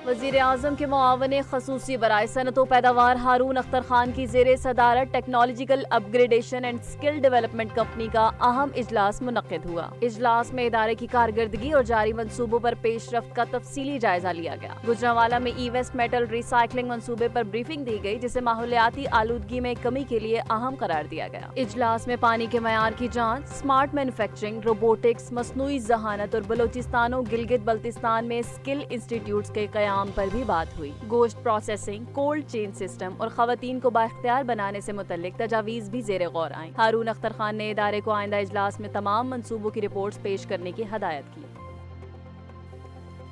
वज़ीर आज़म के मुआवन ख़ुसूसी बराए सनअत व पैदावार हारून अख्तर खान की ज़ेरे सदारत technological upgradation and skill development company का अहम इजलास मुनक्किद हुआ। इजलास में इदारे की कारकर्दगी और जारी मंसूबों पर पेशरफ्त का तफसीली जायजा लिया गया। गुजरांवाला में ई वेस्ट मेटल रिसाइकलिंग मंसूबे पर ब्रीफिंग दी गई, जिसे माहौलियाती आलूदगी में कमी के लिए अहम करार दिया गया। इजलास में पानी के मयार की जाँच, स्मार्ट मैन्युफैक्चरिंग, रोबोटिक्स, मसनूई जहानत और बलोचिस्तान और गिलगित बल्तिस्तान में स्किल इंस्टीट्यूट के कयाम पर भी बात हुई। गोश्त प्रोसेसिंग, कोल्ड चेन सिस्टम और खवातीन को बाइख्तियार बनाने से मुतल्लिक तजावीज भी जेर गौर आई। हारून अख्तर खान ने इदारे को आइंदा इजलास में तमाम मंसूबों की रिपोर्ट्स पेश करने की हदायत की।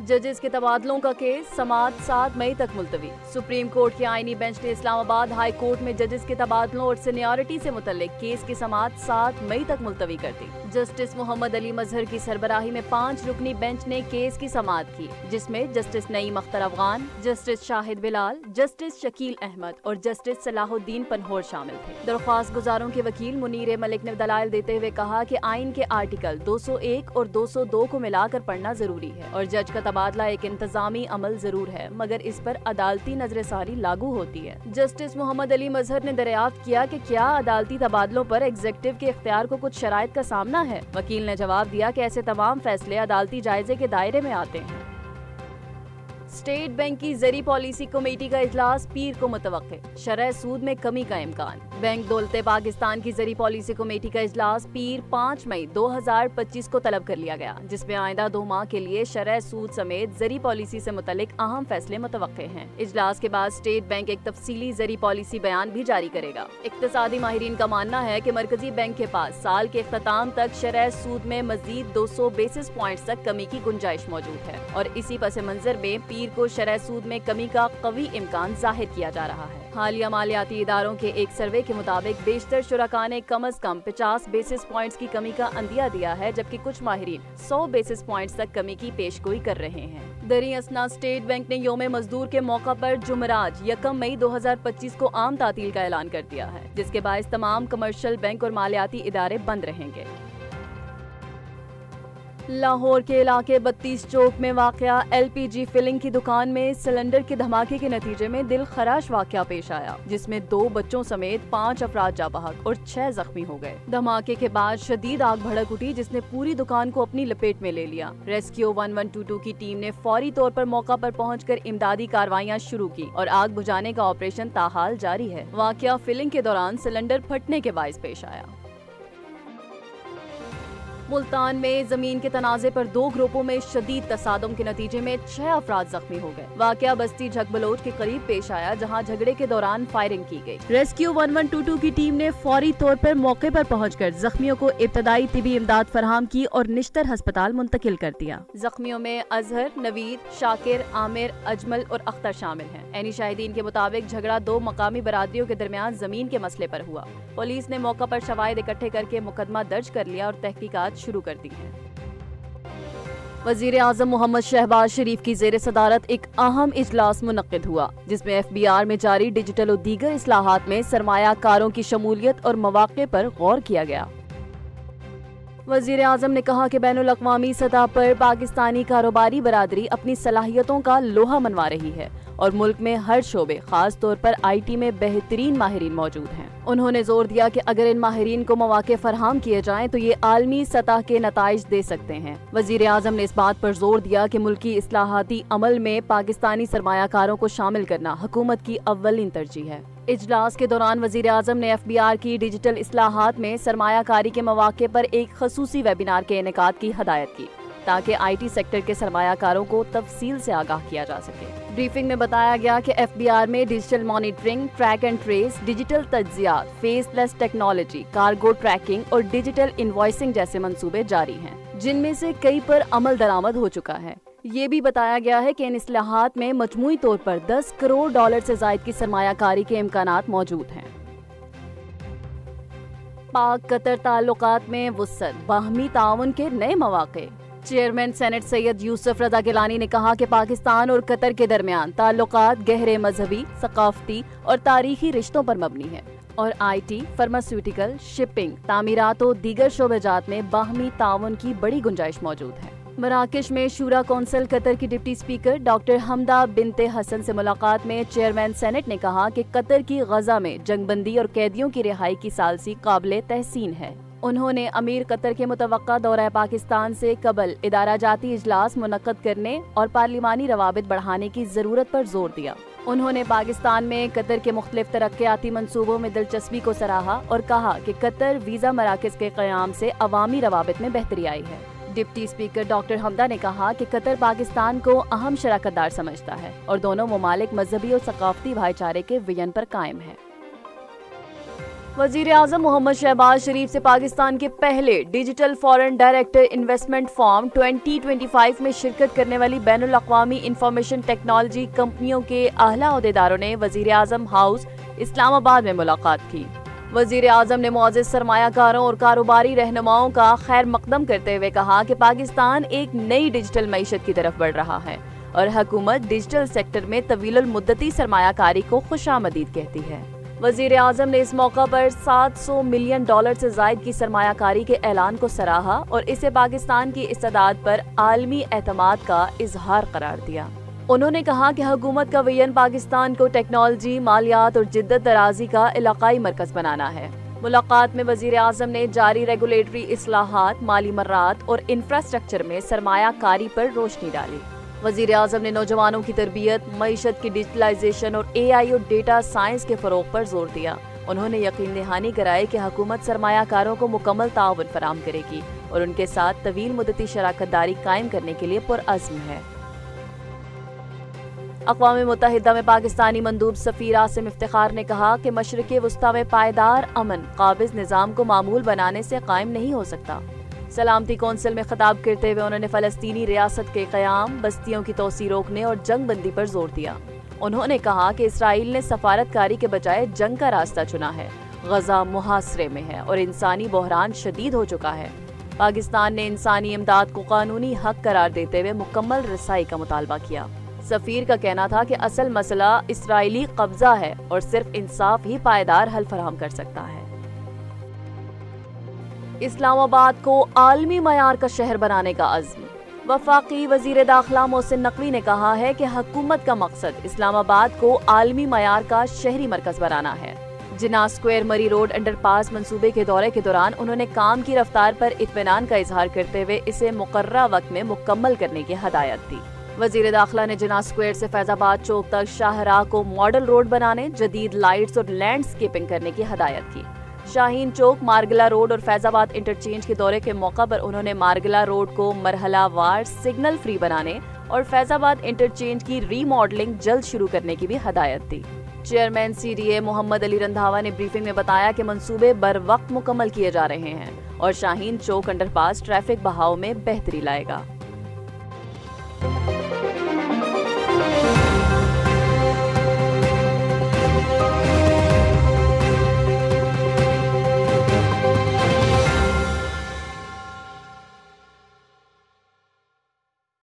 जजेस के तबादलों का केस समाअत 7 मई तक मुलतवी। सुप्रीम कोर्ट के आईनी बेंच ने इस्लामाबाद हाई कोर्ट में जजेस के तबादलों और सीनियरिटी से मुतल्लिक केस की समाअत 7 मई तक मुलतवी कर दी। जस्टिस मोहम्मद अली मजहर की सरबराही में 5 रुकनी बेंच ने केस की समाअत की, जिसमें justice Naeem Akhtar Afghan, justice Shahid Bilal, justice Shakil Ahmed और जस्टिस सलाहुद्दीन पनहोर शामिल थे। दरख्वास्त गुजारों के वकील मुनीर मलिक ने दलाइल देते हुए कहा कि आइन के आर्टिकल 201 और 202 को मिलाकर पढ़ना जरूरी है और जज का तबादला एक इंतजामी अमल जरूर है, मगर इस पर अदालती नजरसानी लागू होती है। जस्टिस मोहम्मद अली मजहर ने दरियाफ्त किया कि क्या अदालती तबादलों पर एग्जीक्यूटिव के इख्तियार को कुछ शराइत का सामना है। वकील ने जवाब दिया कि ऐसे तमाम फैसले अदालती जायजे के दायरे में आते हैं। स्टेट बैंक की ज़री पॉलिसी कमेटी का इजलास पीर को मुतवक्के, शरह सूद में कमी का इम्कान। बैंक दौलते पाकिस्तान की ज़री पॉलिसी कमेटी का इजलास पीर 5 मई 2025 को तलब कर लिया गया, जिसमें आइंदा 2 माह के लिए शरह सूद समेत ज़री पॉलिसी से मुतल्लिक अहम फैसले मुतवक्के हैं। इजलास के बाद स्टेट बैंक एक तफसीली ज़री पॉलिसी बयान भी जारी करेगा। इक्तिसादी माहिरीन का मानना है कि मरकजी बैंक के पास साल के इख्तिताम तक शरह सूद में मजीद 200 बेसिस पॉइंट्स तक कमी की गुंजाइश मौजूद है और इसी पस मंजर में पीर को शरह सूद में कमी का कवी इम्कान जाहिर किया जा रहा है। हालिया मालियाती इदारों के एक सर्वे के मुताबिक बेशतर शुरका ने कम अज कम 50 बेसिस पॉइंट्स की कमी का अंदिया दिया है, जबकि कुछ माहिरीन 100 बेसिस पॉइंट्स तक कमी की पेशगोई कर रहे हैं। दरी असना स्टेट बैंक ने योम मजदूर के मौका पर जुमराज 1 मई 2025 को आम तातील का ऐलान कर दिया है, जिसके बायस तमाम कमर्शियल बैंक और मालियाती इदारे बंद रहेंगे। लाहौर के इलाके 32 चौक में वाक़या LPG फिलिंग की दुकान में सिलेंडर के धमाके के नतीजे में दिल खराश वाक़या पेश आया, जिसमें 2 बच्चों समेत 5 अफराद जाँ बहक और 6 जख्मी हो गए। धमाके के बाद शदीद आग भड़क उठी, जिसने पूरी दुकान को अपनी लपेट में ले लिया। रेस्क्यू 1122 की टीम ने फौरी तौर पर मौका पर पहुंचकर इमदादी कार्रवाइयां शुरू की और आग बुझाने का ऑपरेशन ताहाल जारी है। वाक़या फिलिंग के दौरान सिलेंडर फटने के बायस पेश आया। मुल्तान में जमीन के तनाजे पर 2 ग्रुपों में शदीद तसादुम के नतीजे में 6 अफराद जख्मी हो गए। वाक़या बस्ती झकबलोच के करीब पेश आया, जहां झगड़े के दौरान फायरिंग की गई। रेस्क्यू 1122 की टीम ने फौरी तौर पर मौके पर पहुंचकर जख्मियों को इब्तदाई तिबी इमदाद फराहम की और निश्तर अस्पताल मुंतकिल कर दिया। जख्मियों में अजहर, नवीद, शाकिर, आमिर, अजमल और अख्तर शामिल हैं। ऐनी शाहिदीन के मुताबिक झगड़ा 2 मकामी बरादरियों के दरमियान जमीन के मसले पर हुआ। पुलिस ने मौका पर शवाहिद इकट्ठे करके मुकदमा दर्ज कर लिया और तहकीकात शुरू कर दी है। वज़ीर आज़म मोहम्मद शहबाज शरीफ की ज़ेरे सदारत एक अहम इजलास मुनक्किद हुआ, जिसमें FBR में जारी डिजिटल और दीगर इस्लाहात में सरमायाकारों की शमूलियत और मौक़े पर गौर किया गया। वज़ीर आज़म ने कहा कि बैनुल अक़वामी सतह पर पाकिस्तानी कारोबारी बरादरी अपनी सलाहियतों का लोहा मनवा रही है और मुल्क में हर शोबे, खास तौर पर IT में बेहतरीन माहिरीन मौजूद हैं। उन्होंने जोर दिया कि अगर इन माहिरीन को मौके फराहम किए जाएं तो ये आलमी सतह के नताइज दे सकते हैं। वज़ीर आज़म ने इस बात पर जोर दिया कि मुल्की इस्लाहाती अमल में पाकिस्तानी सरमायाकारों को शामिल करना हुकूमत की अव्वलीन तरजीह है। इजलास के दौरान वज़ीर आज़म ने FBR की डिजिटल इस्लाहात में सरमायाकारी के मौके पर एक खसूसी वेबिनार के इनेकाद की हदायत की, ताकि IT सेक्टर के सरमायाकारों को तफसील से आगाह किया जा सके। ब्रीफिंग में बताया गया कि FBR में digital monitoring, track and trace, digital तज्जियात, फेसलेस टेक्नोलॉजी, कार्गो ट्रैकिंग और डिजिटल इनवॉइसिंग जैसे मंसूबे जारी हैं, जिनमें से कई पर अमल दरामद हो चुका है। ये भी बताया गया है कि इन इस्लाहात में मजमूई तौर पर $10 करोड़ से ज़ायद की सरमायाकारी के इम्कानात मौजूद हैं। पाक कतर ताल्लुकात में वुसअत, बाहमी ताउन के नए मौक़े। चेयरमैन सेनेट सैयद यूसुफ रज़ा गिलानी ने कहा कि पाकिस्तान और कतर के दरमियान ताल्लुकात गहरे मजहबी, सकाफती और तारीखी रिश्तों पर मबनी है और IT, फार्मास्यूटिकल, शिपिंग, तामीरात और दीगर शोबेजात में बाहमी ताउन की बड़ी गुंजाइश मौजूद है। मराकश में शूरा कौंसिल कतर की डिप्टी स्पीकर डॉक्टर हमदा बिनते हसन से मुलाकात में चेयरमैन सेनेट ने कहा कि कतर की गजा में जंगबंदी और कैदियों की रिहाई की सालसी काबिल तहसीन है। उन्होंने अमीर कतर के मुतवक्का दौरा पाकिस्तान से कबल इदारा जाती इजलास मुनक्कद करने और पार्लिमानी रवाबित बढ़ाने की जरूरत पर जोर दिया। उन्होंने पाकिस्तान में कतर के मुख्तलिफ तरक्याती मंसूबों में दिलचस्पी को सराहा और कहा कि कतर वीजा मराकज के क़याम से अवामी रवाबित में बेहतरी आई है। डिप्टी स्पीकर डॉक्टर हमदा ने कहा कि कतर पाकिस्तान को अहम शराकतदार समझता है और दोनों ममालिक मजहबी और सकाफती भाईचारे के विजन पर कायम है। वजीर आजम मोहम्मद शहबाज शरीफ से पाकिस्तान के पहले digital foreign director investment form 2025 में शिरकत करने वाली बैनुल अक़वामी इंफॉर्मेशन टेक्नोलॉजी कंपनियों के आला ओहदेदारों ने वजीर आजम हाउस इस्लामाबाद में मुलाकात की। वजीर आजम ने मुअज़्ज़िज़ सरमायाकारों और कारोबारी रहनुमाओं का खैर मकदम करते हुए कहा कि पाकिस्तान एक नई डिजिटल मईशत की तरफ बढ़ रहा है और हुकूमत डिजिटल सेक्टर में तवीलुल मुद्दती सरमायाकारी को खुशामदीद कहती है। वजीर आजम ने इस मौका पर $700 मिलियन से जायद की सरमायाकारी के ऐलान को सराहा और इसे पाकिस्तान की इस्तेदाद पर आलमी एतमाद का इजहार करार दिया। उन्होंने कहा कि हुकूमत का विजन पाकिस्तान को टेक्नोलॉजी, मालियात और जिद्दत दराजी का इलाकाई मरकज बनाना है। मुलाकात में वजीर आजम ने जारी रेगुलेटरी इस्लाहात, माली मर्रात और इंफ्रास्ट्रक्चर में सरमायाकारी पर रोशनी डाली। वजीर आजम ने नौजवानों की तरबियत, मईशत की डिजिटलाइजेशन और AI और डेटा साइंस के फरोग पर जोर दिया। उन्होंने यकीन दहानी कराई कि हुकूमत सरमायाकारों को मुकम्मल ताउन फराहम करेगी और उनके साथ तवील मुद्दती शराकतदारी कायम करने के लिए पुरअज़्म है। अक़वाम मुत्तहिदा में पाकिस्तानी मंदूब सफ़ीर आसिम इफ्तिखार ने कहा कि मशरिक़ वुस्ता में पायदार अमन काबिज़ निज़ाम को मामूल बनाने से कायम नहीं हो सकता। सलामती कौंसिल में खिताब करते हुए उन्होंने फ़लस्तीनी रियासत के क़याम, बस्तियों की तोसी रोकने और जंग बंदी पर जोर दिया। उन्होंने कहा कि इसराइल ने सफारतकारी के बजाय जंग का रास्ता चुना है। गजा मुहासरे में है और इंसानी बहरान शदीद हो चुका है। पाकिस्तान ने इंसानी इमदाद को कानूनी हक करार देते हुए मुकम्मल रसाई का मुतालबा किया। सफीर का कहना था कि असल मसला इसराइली कब्जा है और सिर्फ इंसाफ ही पायदार हल फराहम कर सकता है। इस्लामाबाद को आलमी मयार का शहर बनाने का अज़्म। वफाकी वजीर दाखिला मोहसिन नकवी ने कहा है कि हुकूमत का मकसद इस्लामाबाद को आलमी मयार का शहरी मरकज बनाना है। जिन्ना स्क्वायर मरी रोड अंडरपास मंसूबे के दौरे के दौरान उन्होंने काम की रफ्तार पर इत्मीनान का इजहार करते हुए इसे मुकर्ररा वक्त में मुकम्मल करने की हदायत दी। वजीर दाखिला ने जिन्ना स्क्वायर से फैजाबाद चौक तक शाहराह को मॉडल रोड बनाने, जदीद लाइट्स और लैंडस्केपिंग करने की हदायत की। शाहीन चौक, मारगला रोड और फैजाबाद इंटरचेंज के दौरे के मौका पर उन्होंने मारगला रोड को मरहलावार सिग्नल फ्री बनाने और फैजाबाद इंटरचेंज की रीमॉडलिंग जल्द शुरू करने की भी हदायत दी। चेयरमैन CDA मोहम्मद अली रंधावा ने ब्रीफिंग में बताया कि मंसूबे बर वक्त मुकम्मल किए जा रहे हैं और शाहीन चौक अंडरपास ट्रैफिक बहाव में बेहतरी लाएगा।